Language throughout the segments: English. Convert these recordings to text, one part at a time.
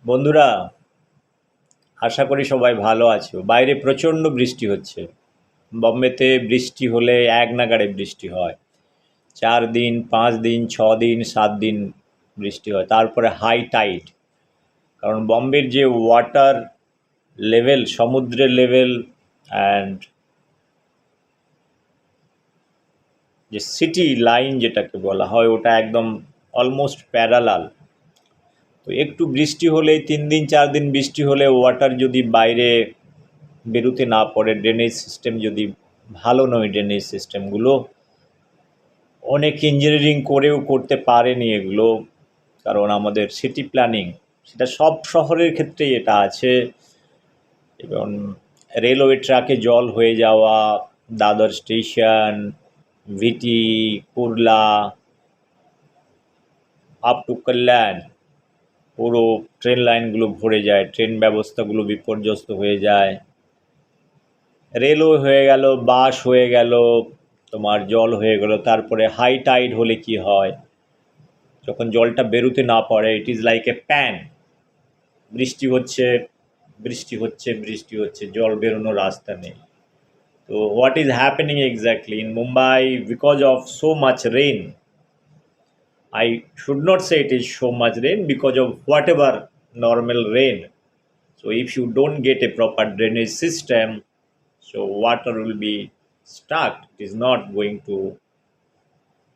বন্ধুরা, আশা করি সবাই ভালো আছো। বাইরে প্রচণ্ড বৃষ্টি হচ্ছে। বম্বেতে বৃষ্টি হলে এক নাগাড়ে বৃষ্টি হয়। 4 দিন, 5 দিন, 6 দিন, 7 দিন বৃষ্টি হয়, তারপরে হাই টাইড। কারণ বম্বের যে ওয়াটার লেভেল, সমুদ্রের লেভেল অ্যান্ড যে সিটি লাইন যেটাকে বলা হয়, ওটা একদম অলমোস্ট প্যারালাল। তো একটু বৃষ্টি হলেই 3 দিন 4 দিন বৃষ্টি হলে ওয়াটার যদি বাইরে বেরোতে না পারে, ড্রেনেজ সিস্টেম যদি ভালো নয়, ড্রেনেজ সিস্টেমগুলো অনেক ইঞ্জিনিয়ারিং করেও করতে পারেনি এগুলো। কারণ আমাদের সিটি প্ল্যানিং, সেটা সব শহরের ক্ষেত্রেই এটা আছে। এবং রেলওয়ে ট্র্যাকে জল হয়ে যাওয়া, Dadar station, VT, Kurla, up to Kalyan, পুরো ট্রেন লাইনগুলো ভরে যায়, ট্রেন ব্যবস্থাগুলো বিপর্যস্ত হয়ে যায়। রেলও হয়ে গেল, বাস হয়ে গেল, তোমার জল হয়ে গেল। তারপরে হাই টাইড হলে কি হয়, যখন জলটা বেরোতে না পারে, it is like a pan. বৃষ্টি হচ্ছে, বৃষ্টি হচ্ছে, বৃষ্টি হচ্ছে, জল বেরোনোর রাস্তা নেই। তো what is happening exactly in Mumbai because of so much rain? I should not say it is so much rain, because of whatever normal rain. So if you don't get a proper drainage system, so water will be stuck. It is not going to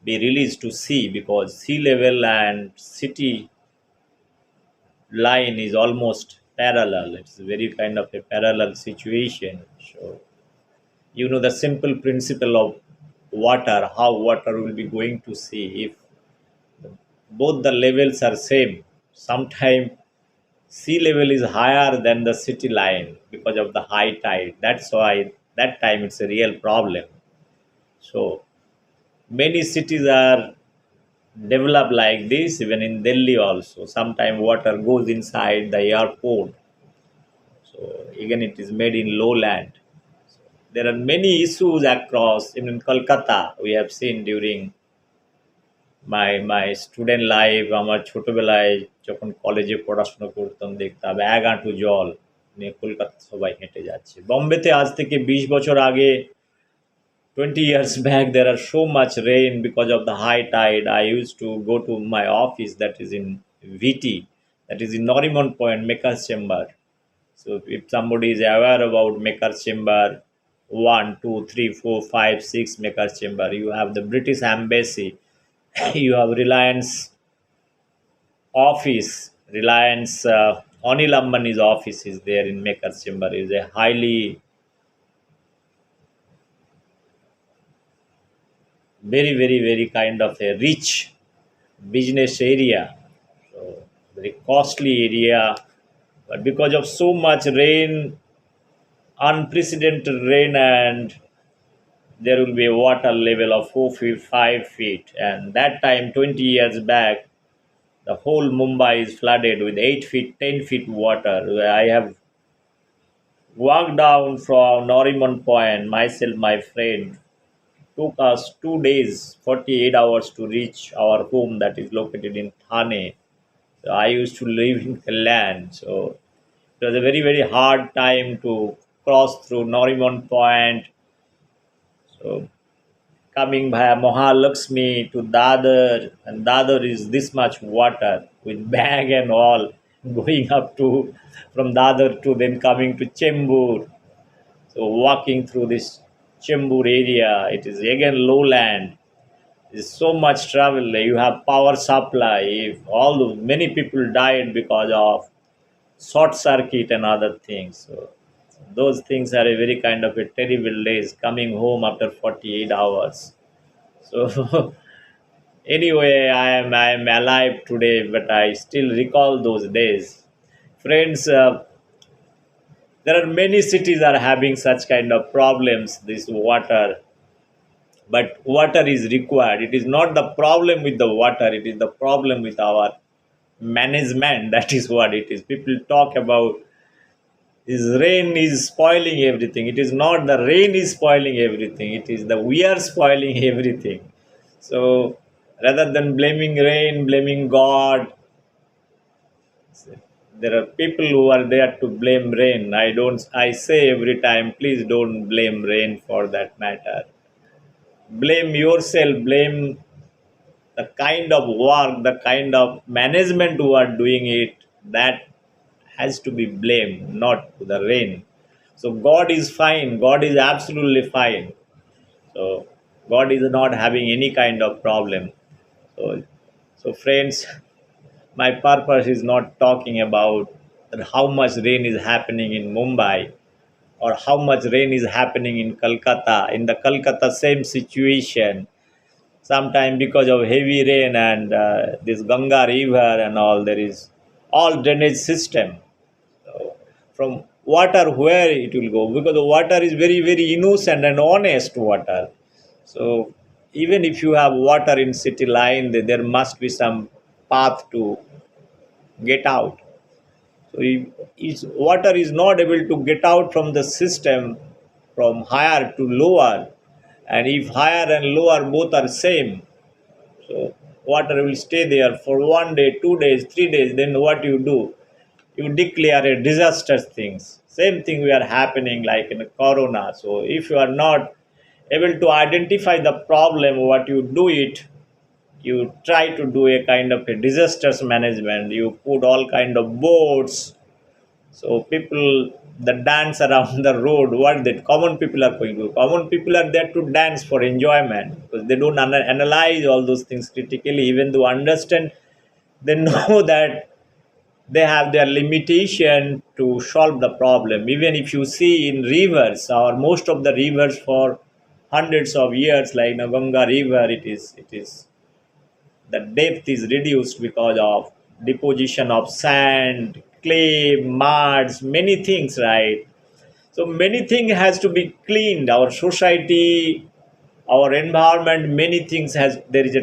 be released to sea, because sea level and city line is almost parallel. It's very kind of a parallel situation. So you know the simple principle of water, how water will be going to sea if both the levels are same. Sometime sea level is higher than the city line because of the high tide. That's why that time it's a real problem. So many cities are developed like this. Even in Delhi also, sometime water goes inside the airport. So again, it is made in lowland. There are many issues across. Even in Kolkata, we have seen during my student life. আমার ছোটোবেলায় যখন কলেজে পড়াশোনা করতাম, দেখতাম এক হাঁটু জল নিয়ে কলকাতা সবাই হেঁটে যাচ্ছে। বম্বেতে আজ থেকে 20 বছর আগে, 20 years back, there are so much rain because of the high tide. I used to go to my office that is in VT, that is in Norimon Point, Maker's Chamber. So if somebody is aware about Maker's Chamber, 1, 2, 3, 4, 5, 6 Maker's Chamber, you have the British Embassy, you have Reliance office, Reliance Anil Ambani's office is there in Maker's Chamber. Is a highly, very, very, very kind of a rich business area. So very costly area, but because of so much rain, unprecedented rain, and there will be a water level of 4 feet, 5 feet, and that time 20 years back, the whole Mumbai is flooded with 8 feet, 10 feet water. I have walked down from Norimon Point, myself, my friend. Took us 2 days, 48 hours to reach our home that is located in Thane. So I used to live in Kalyan. So it was a very, very hard time to cross through Norimon Point. So coming via Mahalakshmi to Dadar, and Dadar is this much water with bag and all, going up to from Dadar to then coming to Chembur. So walking through this Chembur area, it is again lowland. There's so much travel. You have power supply. If all the many people died because of short circuit and other things. So those things are a very kind of a terrible days. Coming home after 48 hours. So anyway, I am alive today, but I still recall those days. Friends, there are many cities are having such kind of problems. This water, but water is required. It is not the problem with the water. It is the problem with our management. That is what it is. People talk about this rain is spoiling everything. It is not the rain is spoiling everything. It is the we are spoiling everything. So rather than blaming rain, blaming God, There are people who are there to blame rain. I say every time, please don't blame rain for that matter. Blame yourself, blame the kind of work, the kind of management who are doing it. That has to be blamed, not to the rain. So God is fine, God is absolutely fine. So God is not having any kind of problem. So so friends, my purpose is not talking about that how much rain is happening in Mumbai or how much rain is happening in Kolkata. In the Kolkata, same situation. Sometime because of heavy rain and this Ganga river and all, there is all drainage system. So from water, where it will go, because the water is very very innocent and honest water. So even if you have water in city line, there must be some path to get out. So if water is not able to get out from the system from higher to lower, and if higher and lower both are same, so water will stay there for 1 day, 2 days, 3 days. Then what you do? You declare a disaster things. Same thing we are happening like in Corona. So if you are not able to identify the problem, what you do it, you try to do a kind of a disasters management. You put all kind of boards, so people that dance around the road, what that common people are going to do? Common people are there to dance for enjoyment because they don't analyze all those things critically, even though understand, they know that they have their limitation to solve the problem. Even if you see in rivers or most of the rivers for hundreds of years, like the Ganga river, it is the depth is reduced because of deposition of sand, clay, muds, many things, right? So many things has to be cleaned. Our society, our environment, many things has there is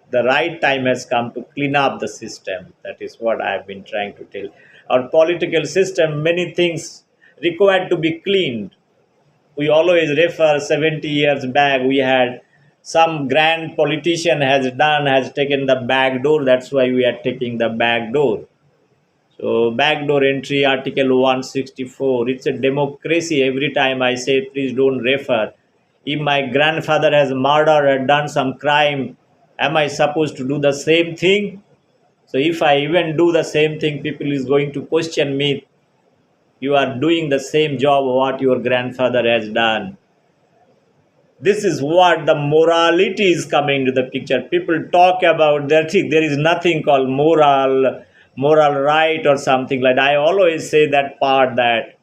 the right time has come to clean up the system. That is what I have been trying to tell. Our political system, many things required to be cleaned. We always refer 70 years back we had some grand politician has taken the back door, that's why we are taking the back door. So backdoor entry, article 164, it's a democracy. Every time I say please don't refer. If my grandfather has murdered or done some crime, am I supposed to do the same thing? So if I even do the same thing, people is going to question me. You are doing the same job what your grandfather has done. This is what the morality is coming to the picture. People talk about that. There is nothing called moral right or something like that. I always say that part, that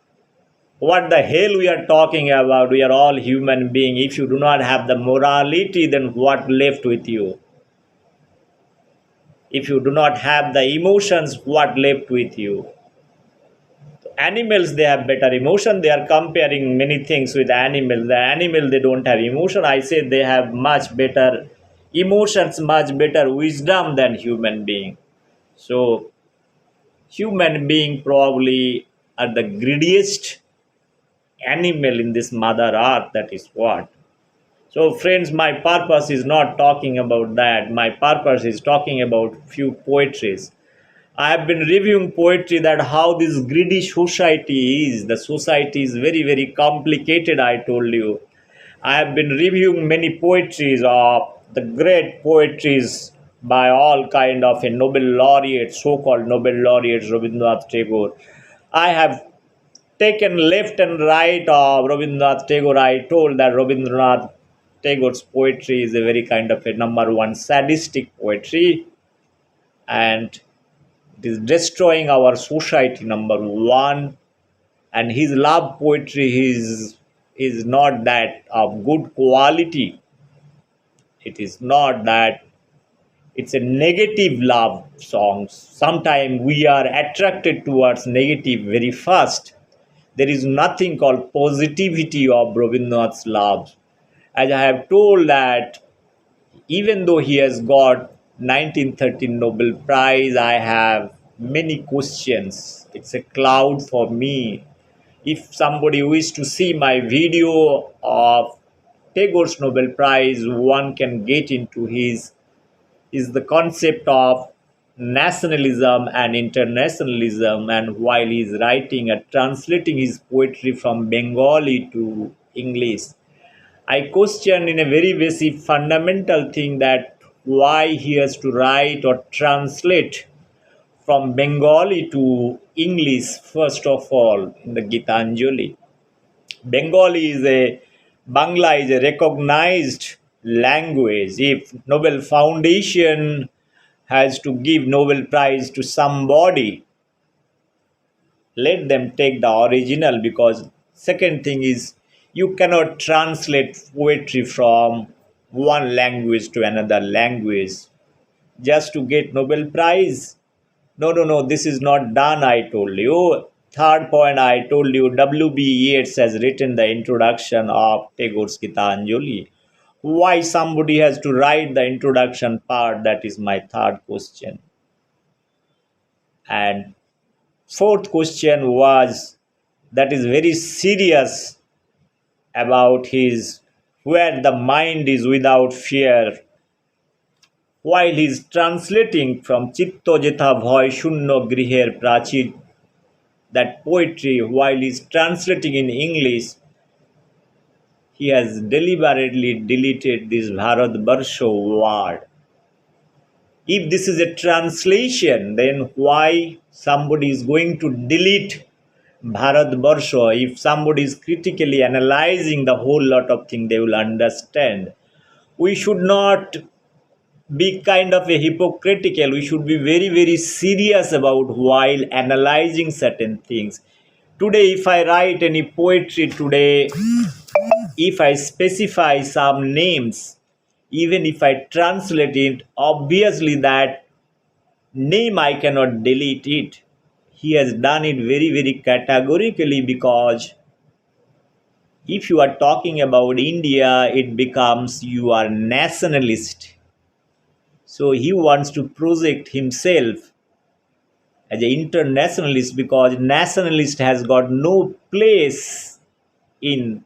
what the hell we are talking about. We are all human beings. If you do not have the morality, then what left with you? If you do not have the emotions, what left with you? Animals, they have better emotion. They are comparing many things with animals. The animal, they don't have emotion. I say they have much better emotions, much better wisdom than human being. So human being probably are the greediest animal in this mother earth. That is what. So friends, my purpose is not talking about that. My purpose is talking about few poetries. I have been reviewing poetry, that how this greedy society is. The society is very, very complicated, I told you. I have been reviewing many poetries of the great poetries by all kind of a Nobel laureate, so-called Nobel laureates, Rabindranath Tagore. I have taken left and right of Rabindranath Tagore. I told that Rabindranath Tagore's poetry is a very kind of a number one sadistic poetry, and it is destroying our society, number one. And his love poetry is not that of good quality. It is not that. It's a negative love songs. Sometimes we are attracted towards negative very fast. There is nothing called positivity of Rabindranath's love. As I have told that even though he has got 1913 Nobel Prize, I have many questions. It's a cloud for me. If somebody wishes to see my video of Tagore's Nobel Prize, one can get into his is the concept of nationalism and internationalism, and while he's writing and translating his poetry from Bengali to English, I question in a very basic fundamental thing that why he has to write or translate from Bengali to English first of all in the Gitanjali. Bengali is a Bangla is a recognized language. If Nobel Foundation has to give Nobel Prize to somebody, let them take the original, because second thing is you cannot translate poetry from one language to another language just to get Nobel Prize. No, no, no, this is not done, I told you. Third point, I told you, W.B. Yeats has written the introduction of Tagore's Gitanjali. Why somebody has to write the introduction part? That is my third question. And fourth question was that is very serious about his where the mind is without fear. While he's translating from Chitto Jetha Bhoy Shunno Griher Prachir, that poetry, while he's translating in English, he has deliberately deleted this Bharat Barsho word. If this is a translation, then why somebody is going to delete Bharat Barsho? If somebody is critically analyzing the whole lot of things, they will understand. We should not be kind of a hypocritical. We should be very, very serious about while analyzing certain things. Today, if I write any poetry today, if I specify some names, even if I translate it, obviously that name I cannot delete it. He has done it very, very categorically, because if you are talking about India, it becomes you are nationalist. So he wants to project himself as an internationalist, because nationalist has got no place in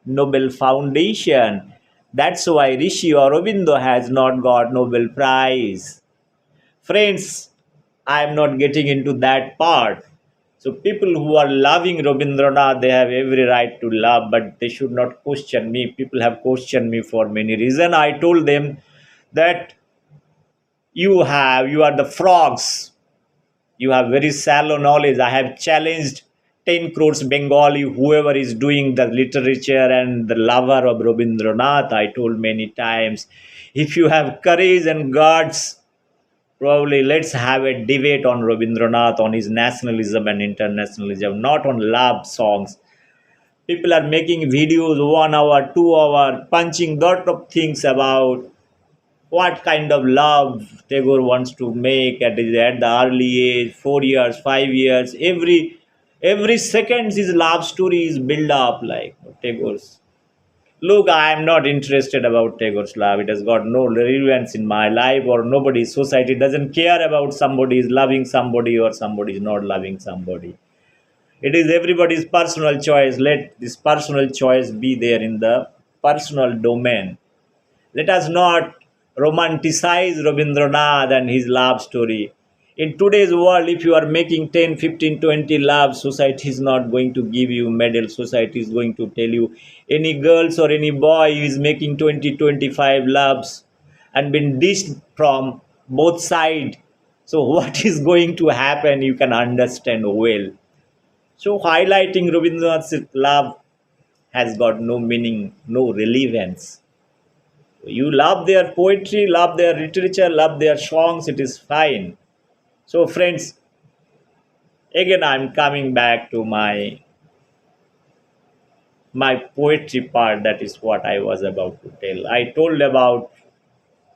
Nobel Foundation. That's why Rishi Aurobindo has not got Nobel Prize. Friends, I am not getting into that part. So people who are loving Rabindranath, they have every right to love, but they should not question me. People have questioned me for many reasons. I told them that you are the frogs. You have very shallow knowledge. I have challenged 10 crores Bengali, whoever is doing the literature and the lover of Rabindranath. I told many times, if you have courage and guts, probably let's have a debate on Rabindranath, on his nationalism and internationalism, not on love songs. People are making videos 1 hour, 2 hour, punching lot of things about what kind of love Tagore wants to make at the early age, 4 years, 5 years. Every second his love story is built up like Tagore's. Look, I am not interested about Tagore's love. It has got no relevance in my life, or nobody's society doesn't care about somebody is loving somebody or somebody is not loving somebody. It is everybody's personal choice. Let this personal choice be there in the personal domain. Let us not romanticize Rabindranath and his love story. In today's world, if you are making 10, 15, 20 loves, society is not going to give you medal. Society is going to tell you any girls or any boy who is making 20, 25 loves and been dished from both sides. So what is going to happen, you can understand well. So highlighting Rabindranath's love has got no meaning, no relevance. You love their poetry, love their literature, love their songs, it is fine. So, friends, again, I'm coming back to my poetry part. That is what I was about to tell. I told about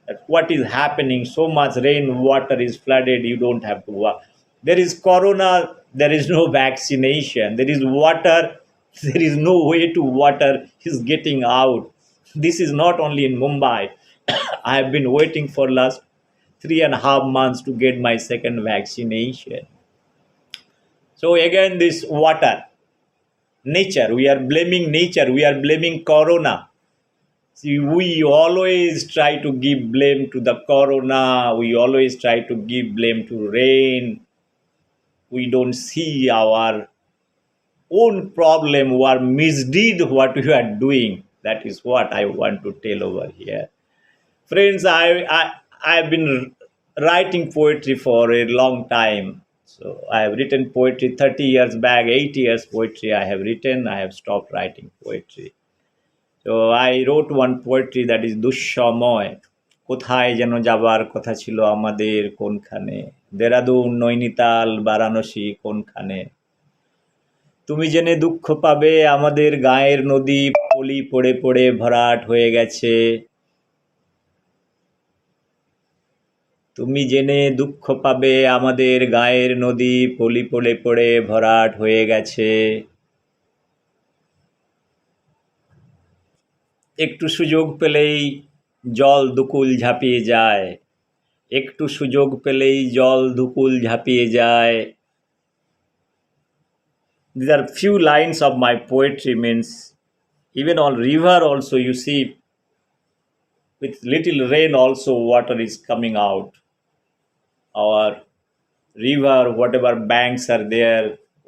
that what is happening. So much rain, water is flooded. You don't have to work. There is corona. There is no vaccination. There is water. There is no way to water is getting out. This is not only in Mumbai. I have been waiting for last 3.5 months to get my second vaccination. So again, this water, nature. We are blaming nature. We are blaming corona. See, we always try to give blame to the corona. We always try to give blame to rain. We don't see our own problem or misdeed what we are doing. That is what I want to tell over here. Friends, I've been writing poetry for a long time. So I have written poetry 30 years back, 8 years poetry I have written. I have stopped writing poetry. So I wrote one poetry that is দুঃসময় কোথায় যেন যাবার কথা ছিল আমাদের কোনখানে দেরাদুন নৈনিতাল বারাণসী কোনখানে তুমি জেনে দুঃখ পাবে আমাদের গায়ের নদী পলি পড়ে পড়ে ভরাট হয়ে গেছে তুমি জেনে দুঃখ পাবে আমাদের গায়ের নদী পলি পড়ে পড়ে ভরাট হয়ে গেছে একটু সুযোগ পেলেই জল দুকুল ঝাঁপিয়ে যায় একটু সুযোগ পেলেই জল দুকুল ঝাঁপিয়ে যায় these are few lines of my poetry means even on river also you see with little rain also water is coming out or river whatever banks are there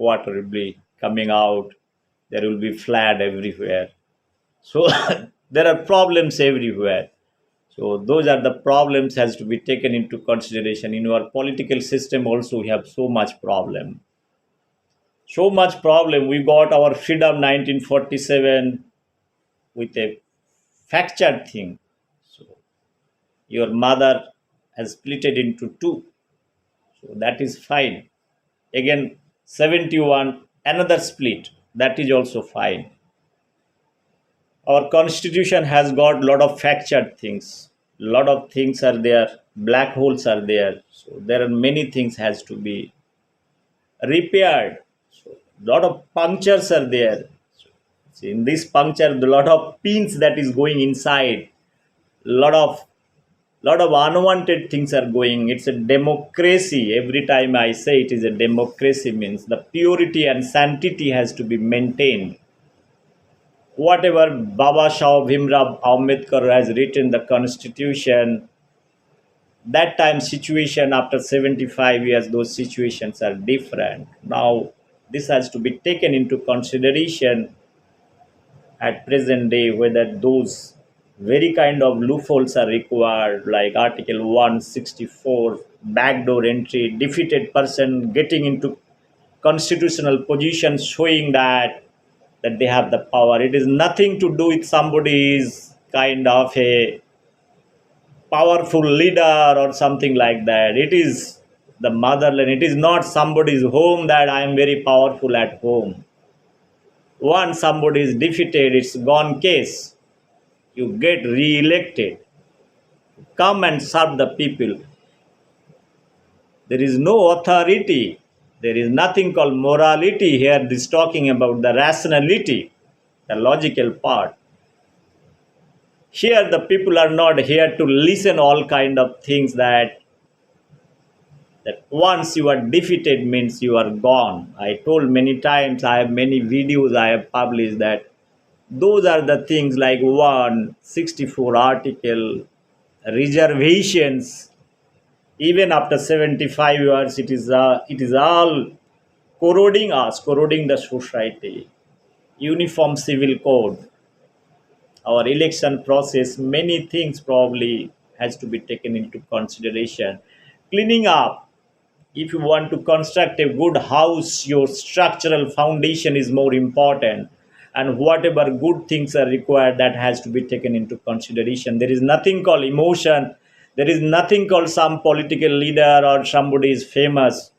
water will be coming out there will be flood everywhere so there are problems everywhere so those are the problems has to be taken into consideration in our political system also we have so much problem we got our freedom 1947 with a fractured thing so your mother has split it into two so that is fine again 71 another split that is also fine our constitution has got lot of fractured things lot of things are there black holes are there so there are many things has to be repaired so lot of punctures are there so, in this puncture the lot of pins that is going inside lot of unwanted things are going it's a democracy every time I say it is a democracy means the purity and sanctity has to be maintained whatever Baba Shah Bhimrao Ambedkar has written the constitution that time situation after 75 years those situations are different now this has to be taken into consideration at present day whether those very kind of loopholes are required like article 164 backdoor entry defeated person getting into constitutional position showing that they have the power it is nothing to do with somebody's kind of a powerful leader or something like that it is the motherland it is not somebody's home that I am very powerful at home once somebody is defeated it's gone case you get re-elected come and serve the people there is no authority there is nothing called morality here this talking about the rationality the logical part here the people are not here to listen all kind of things that once you are defeated means you are gone I told many times I have many videos I have published that those are the things like 164 article reservations even after 75 years it is all corroding us corroding the society uniform civil code our election process many things probably has to be taken into consideration cleaning up if you want to construct a good house your structural foundation is more important and whatever good things are required that has to be taken into consideration there is nothing called emotion there is nothing called some political leader or somebody is famous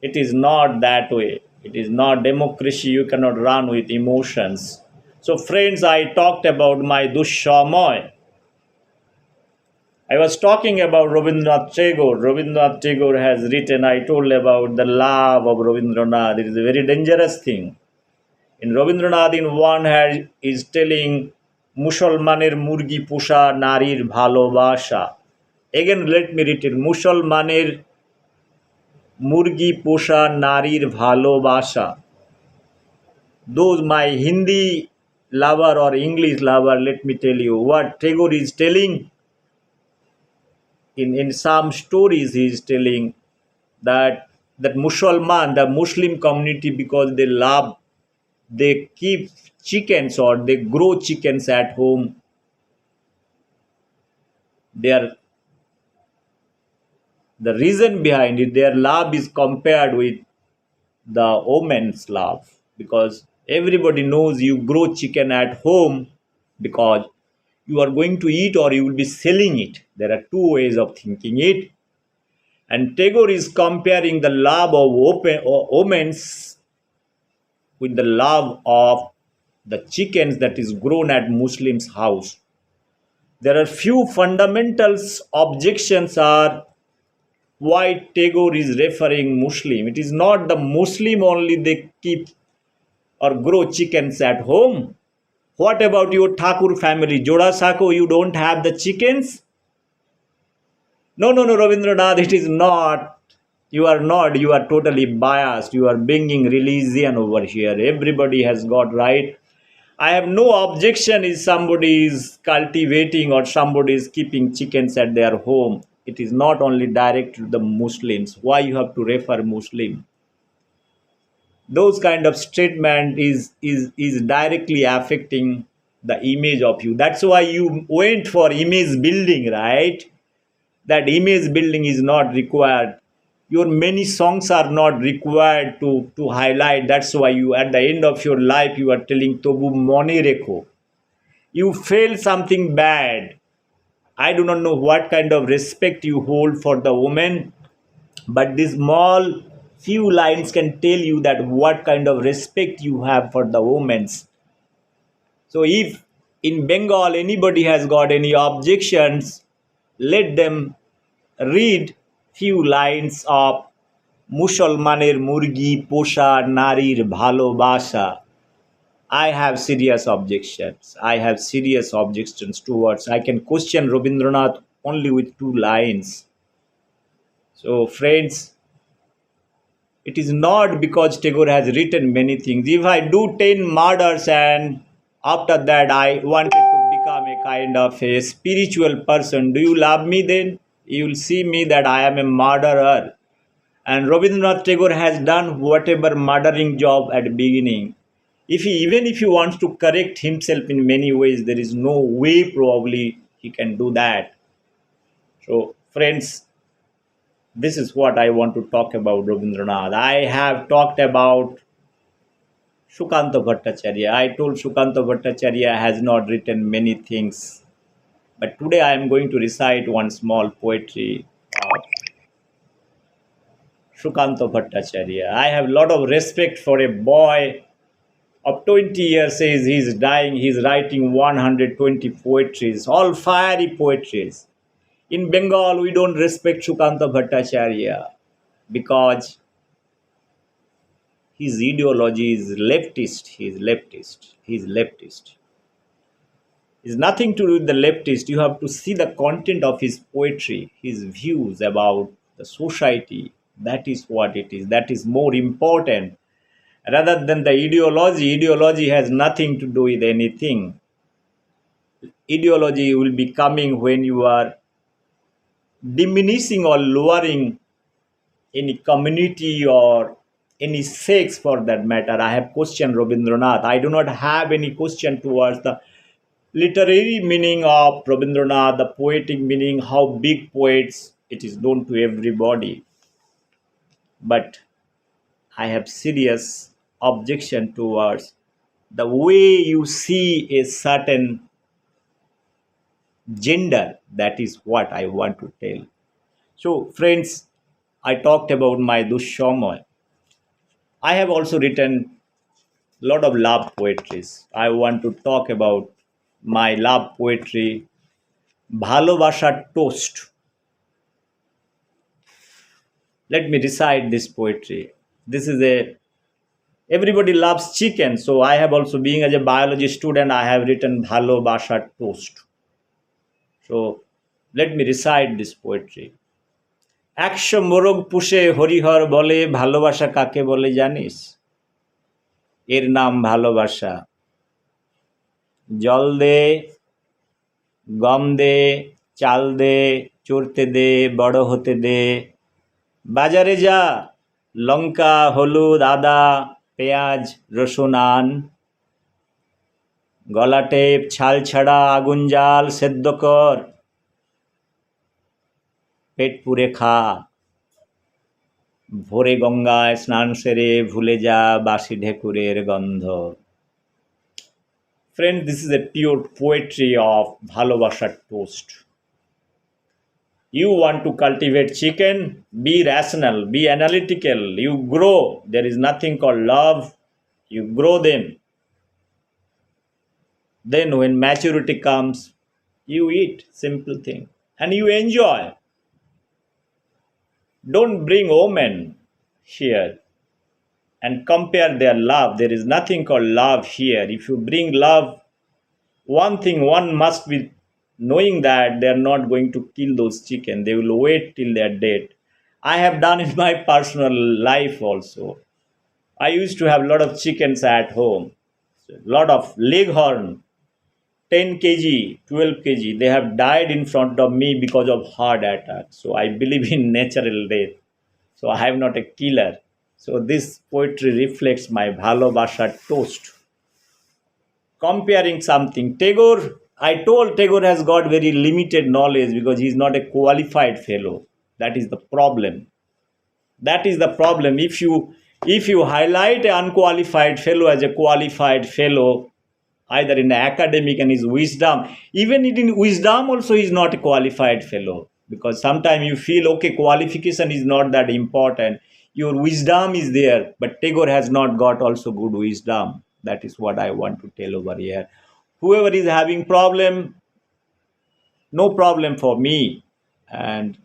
it is not that way it is not democracy you cannot run with emotions so friends I talked about my dushamoy I was talking about Rabindranath Tagore. Rabindranath Tagore has written, I told about the love of Rabindranath. It is a very dangerous thing. In Rabindranath, in one hand, is telling Mushalmaner Murgi Pusha Narir Bhalobasha. Again, let me read it. Mushalmaner Murgi Pusha Narir Bhalobasha. Those my Hindi lover or English lover, let me tell you what Tagore is telling. In some stories, he is telling that the Muslim community, because they love, they keep chickens or they grow chickens at home. They are the reason behind it. Their love is compared with the woman's love, because everybody knows you grow chicken at home because you are going to eat or you will be selling it. There are two ways of thinking it. And Tagore is comparing the love of women's with the love of the chickens that is grown at Muslims' house. There are few fundamentals objections are why Tagore is referring Muslim. It is not the Muslim only they keep or grow chickens at home. What about your Thakur family? Joda Sako, you don't have the chickens? No, no, no, Ravindranath, it is not. You are not. You are totally biased. You are bringing religion over here. Everybody has got right. I have no objection if somebody is cultivating or somebody is keeping chickens at their home. It is not only direct to the Muslims. Why you have to refer Muslim? Those kind of statement is directly affecting the image of you. That's why you went for image building, right? That image building is not required. Your many songs are not required to highlight. That's why you at the end of your life you are telling Tobu Mone Rekho. You feel something bad. I do not know what kind of respect you hold for the woman, but these small few lines can tell you that what kind of respect you have for the women. So if in Bengal anybody has got any objections, let them read few lines of Mushalmaner Murgi Posha Narir Bhalobasha. I have serious objections. I have serious objections towards. I can question Rabindranath only with two lines. So, friends, it is not because Tagore has written many things. If I do 10 murders and after that I wanted to become a kind of a spiritual person, do you love me then? You will see me that I am a murderer. And Rabindranath Tagore has done whatever murdering job at the beginning. Even if he wants to correct himself in many ways, there is no way probably he can do that. So, friends, this is what I want to talk about Rabindranath. I have talked about Shukanta Bhattacharya. I told Shukanta Bhattacharya has not written many things, but today I am going to recite one small poetry of Shukanta Bhattacharya. I have a lot of respect for a boy of 20 years, says he's dying, he's writing 120 poetries, all fiery poetries. In Bengal, we don't respect Shukanta Bhattacharya because his ideology is leftist. He's leftist. He's leftist. It's nothing to do with the leftist. You have to see the content of his poetry, his views about the society. That is what it is. That is more important rather than the ideology. Ideology has nothing to do with anything. Ideology will be coming when you are diminishing or lowering any community or any sex for that matter. I have questioned Rabindranath. I do not have any question towards the literary meaning of Rabindranath, the poetic meaning, how big poets it is known to everybody. But I have serious objection towards the way you see a certain gender. That is what I want to tell. So, friends, I talked about my Dushomay. I have also written a lot of love poetries. I want to talk about my love poetry, Bhalobasha Toast. Let me recite this poetry. This is a everybody loves chicken, so I have also, being as a biology student, I have written Bhalobasha Toast. So let me recite this poetry. 100 মোরগ পুষে হরিহর বলে ভালোবাসা কাকে বলে জানিস? এর নাম ভালোবাসা। জল দে, গম দে, চাল দে, চড়তে দে, বড় হতে দে, বাজারে যা, লঙ্কা, হলুদ, আদা, পেঁয়াজ, রসুন আন, গলা টেপ, ছাল ছাড়া, আগুন জাল, সেদ্ধ কর, পেট পুড়ে খা, ভোরে গঙ্গায় স্নান সেরে ভুলে যা বাসি ঢেকুরের গন্ধ। Friend, this is a pure poetry of ভালোবাসার toast. You want to cultivate chicken? Be rational, be analytical. You grow. There is nothing called love. You grow them. Then, when maturity comes, you eat. Simple thing. And you enjoy. Don't bring women here and compare their love. There is nothing called love here. If you bring love, one thing one must be knowing that they are not going to kill those chicken. They will wait till they are dead. I have done in my personal life also. I used to have a lot of chickens at home, a lot of leghorn, 10 kg, 12 kg. They have died in front of me because of heart attack. So I believe in natural death. So I am not a killer. So this poetry reflects my bhalobasha toast. Comparing something. Tagore, I told Tagore has got very limited knowledge because he is not a qualified fellow. That is the problem. That is the problem. If you highlight an unqualified fellow as a qualified fellow, either in academic and his wisdom, even in wisdom also he is not a qualified fellow, because sometimes you feel okay, qualification is not that important. Your wisdom is there, but Tagore has not got also good wisdom. That is what I want to tell over here. Whoever is having problem, no problem for me, and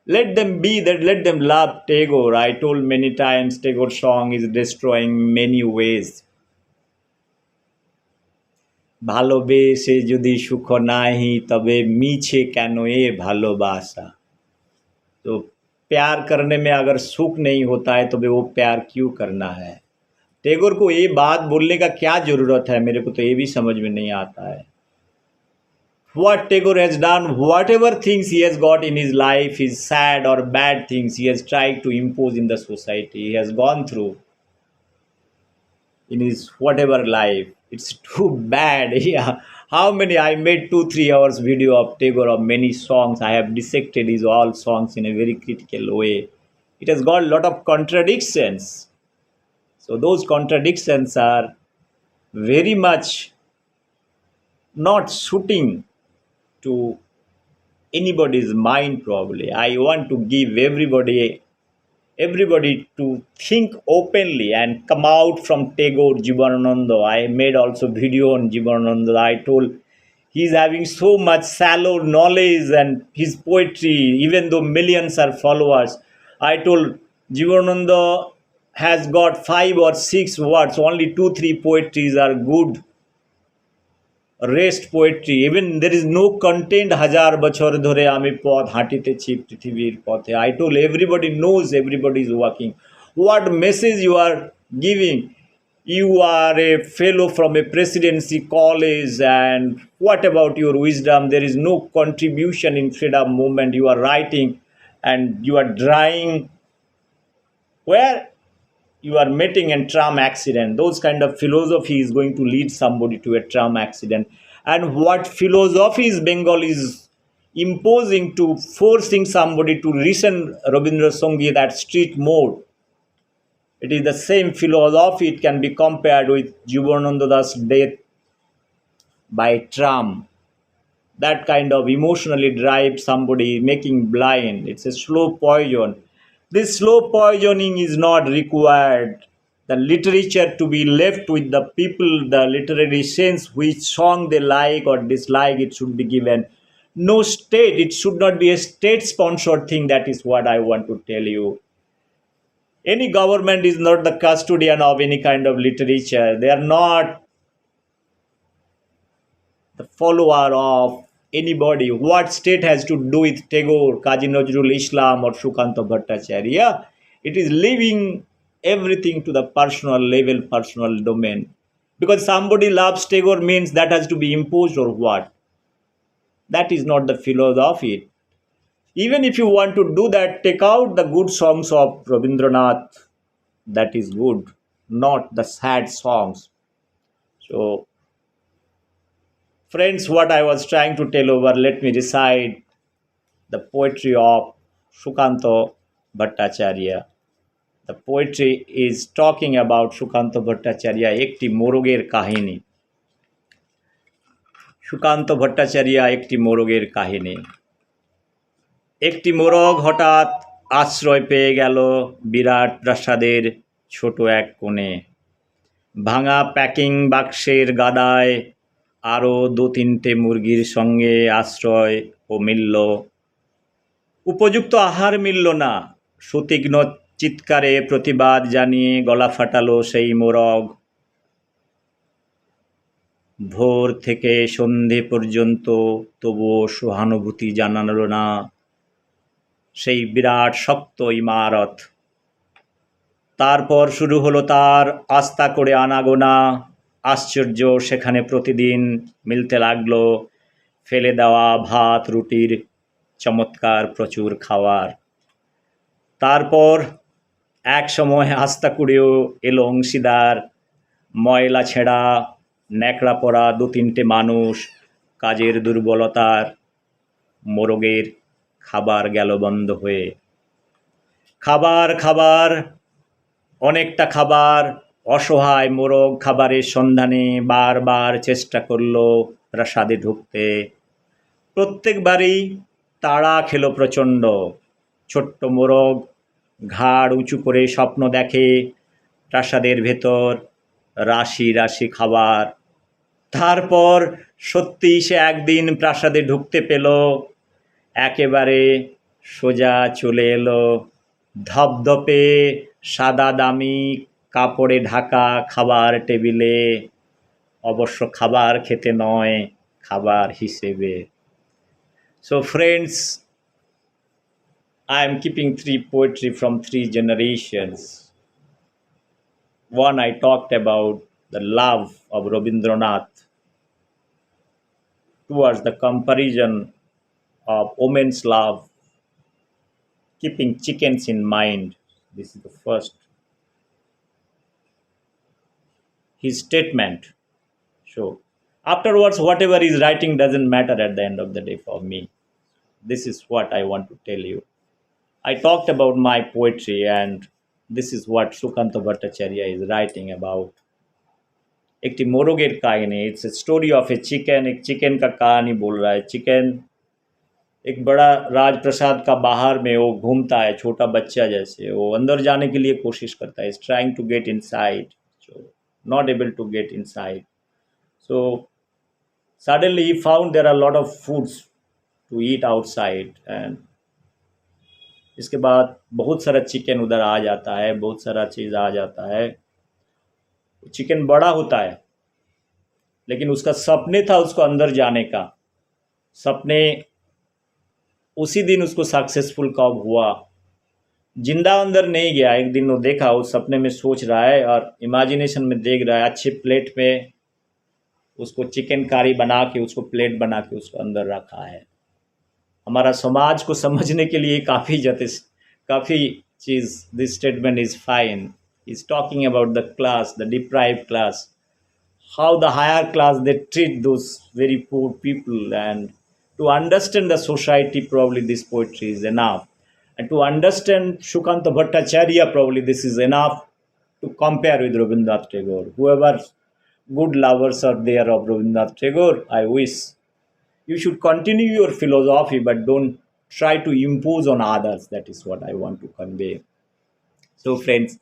let them be that, let them love Tagore. I told many times Tagore song is destroying many ways. ভালোবেসে যদি সুখ নাহি তবে মিছে কেন এ ভালোবাসা। तो प्यार करने में अगर सुख नहीं होता है तो वो प्यार क्यों करना है। टैगोर को ये बात बोलने का क्या जरूरत है, मेरे को तो ये भी समझ में नहीं आता है। What Tagore has done, whatever things he has got in his life, his sad or bad things, he has tried to impose in the society. He has gone through in his whatever life. It's too bad. Yeah, how many I made 2-3 hours video of Tagore of many songs. I have dissected his all songs in a very critical way. It has got a lot of contradictions. So those contradictions are very much not suiting to anybody's mind. Probably I want to give everybody to think openly and come out from Tagore, Jivanananda. I made also video on Jivanananda. I told he's having so much shallow knowledge and his poetry, even though millions are followers. I told Jivanananda has got 5 or 6 words, only 2-3 poetries are good. Rest poetry, even there is no content. হাজার বছর ধরে আমি পথ হাঁটিতেছি পৃথিবীর পথে। I told everybody knows, everybody is working. What message you are giving? You are a fellow from a presidency college, and what about your wisdom? There is no contribution in freedom movement. You are writing and you are drawing where you are meeting a tram accident. Those kind of philosophy is going to lead somebody to a tram accident. And what philosophy is Bengal is imposing to forcing somebody to listen Rabindra Sangeet at street mode. It is the same philosophy. It can be compared with Jivanananda Das' death by tram. That kind of emotionally drive somebody, making blind. It's a slow poison. This slow poisoning is not required. The literature to be left with the people, the literary sense, which song they like or dislike, it should be given. No state, it should not be a state sponsored thing. That is what I want to tell you. Any government is not the custodian of any kind of literature. They are not the follower of anybody. What state has to do with Tagore, Kazi Nazrul Islam, or Sukanta Bhattacharya? It is leaving everything to the personal level, personal domain. Because somebody loves Tagore means that has to be imposed or what? That is not the philosophy. Even if you want to do that, take out the good songs of Rabindranath. That is good, not the sad songs. So, friends, what I was trying to tell over, let me recite the poetry of Sukanta Bhattacharya. The poetry is talking about Sukanta Bhattacharya একটি মোরগের কাহিনী। সুকান্ত ভট্টাচার্য একটি মোরগের কাহিনী। একটি মোরগ হঠাৎ আশ্রয় পেয়ে গেল বিরাট প্রাসাদের ছোট এক কোণে। ভাঙা প্যাকিং বাক্সের গাদায় আরও দু তিনটে মুরগির সঙ্গে আশ্রয় ও মিলল। উপযুক্ত আহার মিলল না। সুতীক্ষ্ণ চিৎকারে প্রতিবাদ জানিয়ে গলা ফাটালো সেই মোরগ। ভোর থেকে সন্ধে পর্যন্ত তবুও সহানুভূতি জানালো না সেই বিরাট শক্ত ইমারত। তারপর শুরু হলো তার আস্তা করে আনাগোনা। আশ্চর্য, সেখানে প্রতিদিন মিলতে লাগলো ফেলে দেওয়া ভাত রুটির চমৎকার প্রচুর খাবার। তারপর এক সময় আস্তা করেও এলো অংশীদার। ময়লা ছেঁড়া ন্যাকড়া পরা দু তিনটে মানুষ, কাজের দুর্বলতার মোরগের খাবার গেল বন্ধ হয়ে। খাবার খাবার অনেকটা খাবার। অসহায় মোরগ খাবারের সন্ধানে বারবার চেষ্টা করলো প্রাসাদে ঢুকতে। প্রত্যেকবারই তাড়া খেলো প্রচণ্ড। ছোট্ট মোরগ ঘাড় উঁচু করে স্বপ্ন দেখে প্রাসাদের ভেতর রাশি রাশি খাবার। তারপর সত্যিই সে একদিন প্রাসাদে ঢুকতে পেল। একেবারে সোজা চলে এলো ধপধপে সাদা দামি কাপড়ে ঢাকা খাবার টেবিলে। অবশ্য খাবার খেতে নয়, খাবার হিসেবে। So friends, I am keeping three poetry from three generations. One, I talked about the love of Rabindranath towards the comparison of women's love, keeping chickens in mind. This is the first. His statement. So afterwards, whatever he's writing doesn't matter at the end of the day for me. This is what I want to tell you. I talked about my poetry, and this is what Sukanta Bhattacharya is writing about. एक मोरोगेर कहानी, it's a story of A chicken. एक chicken का कहानी बोल रहा है। Chicken एक बड़ा राजप्रसाद का बाहर में वो घूमता है, छोटा बच्चा जैसे। वो अंदर जाने के लिए कोशिश करता है, is trying to get inside, so not able to get inside. So suddenly he found there are a lot of foods to eat outside, and इसके बाद बहुत सारा चिकन उधर आ जाता है, बहुत सारा चीज़ आ जाता है। चिकन बड़ा होता है, लेकिन उसका सपने था उसको अंदर जाने का। सपने उसी दिन उसको सक्सेसफुल कब हुआ, जिंदा अंदर नहीं गया। एक दिन वो देखा, उस सपने में सोच रहा है और इमेजिनेशन में देख रहा है, अच्छे प्लेट में उसको चिकन कारी बना के, उसको प्लेट बना के उसको अंदर रखा है। हमारा समाज को समझने के लिए काफ़ी चीज़, this statement is fine, is talking about the class, the deprived class, how the higher class they treat those very poor people. And to understand the society, probably this poetry is enough. And to understand Shukanta Bhattacharya, probably this is enough to compare with Rabindranath Tagore. Whoever good lovers are there of Rabindranath Tagore, I wish you should continue your philosophy, but don't try to impose on others. That is what I want to convey. So friends,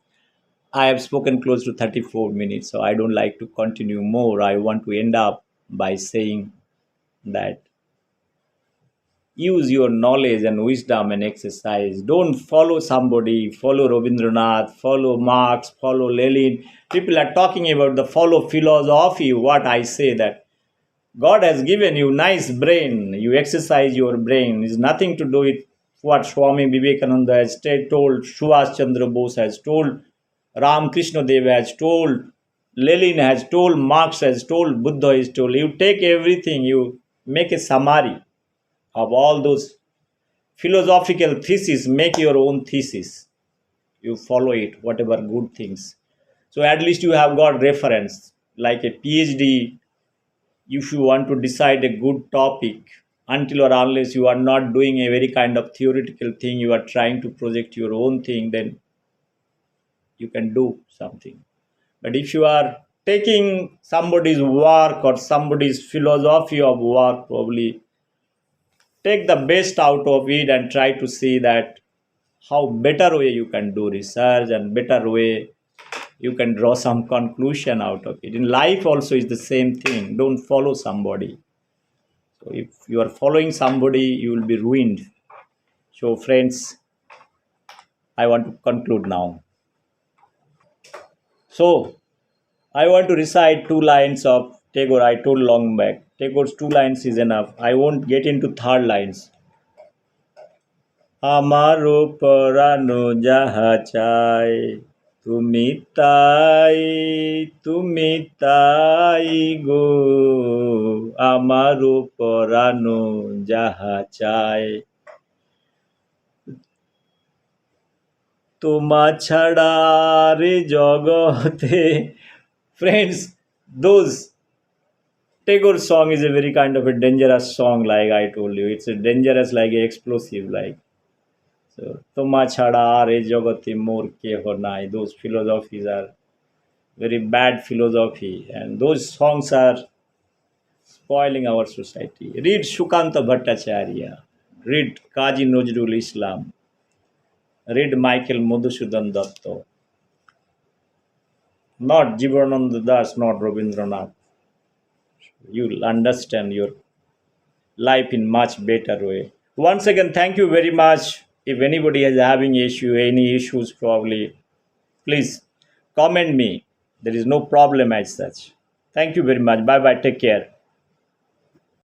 I have spoken close to 34 minutes, so I don't like to continue more. I want to end up by saying that use your knowledge and wisdom and exercise. Don't follow somebody, follow Rabindranath, follow Marx, follow Lenin. People are talking about the follow philosophy. What I say that God has given you nice brain, you exercise your brain. It's nothing to do with what Swami Vivekananda has told, Subhash Chandra Bose has told, Ram Krishna Dev has told, Lenin has told, Marx has told, Buddha has told. You take everything, you make a summary of all those philosophical theses, make your own thesis. You follow it, whatever good things. So at least you have got reference. Like a PhD, if you want to decide a good topic, until or unless you are not doing a very kind of theoretical thing, you are trying to project your own thing, then you can do something. But if you are taking somebody's work or somebody's philosophy of work, probably take the best out of it and try to see that how better way you can do research and better way you can draw some conclusion out of it. In life also is the same thing. Don't follow somebody. So if you are following somebody, you will be ruined. So friends, I want to conclude now. So I want to recite two lines of Tagore. I told long back. Tagore's two lines is enough. I won't get into third lines. আমারও পরানো যাহা চায় তুমি তাই তুমি তাই গো আমারও পরানো যাহা চায় তোমা ছাড়া রে জগতে friends those Tagore song is a very kind of a dangerous song like I told you it's a dangerous like a explosive like so তোমা ছাড়া আর এই জগতে মোর কেহ নাই those philosophies are very bad philosophy and those songs are spoiling our society read Shukanta Bhattacharya read Kaji Nazrul Islam read Michael Madhusudan Datta not Jivananda Das not Rabindranath you'll understand your life in much better way. Once again, thank you very much. If anybody is having any issues, probably, please comment me. There is no problem as such. Thank you very much. Bye bye. Take care.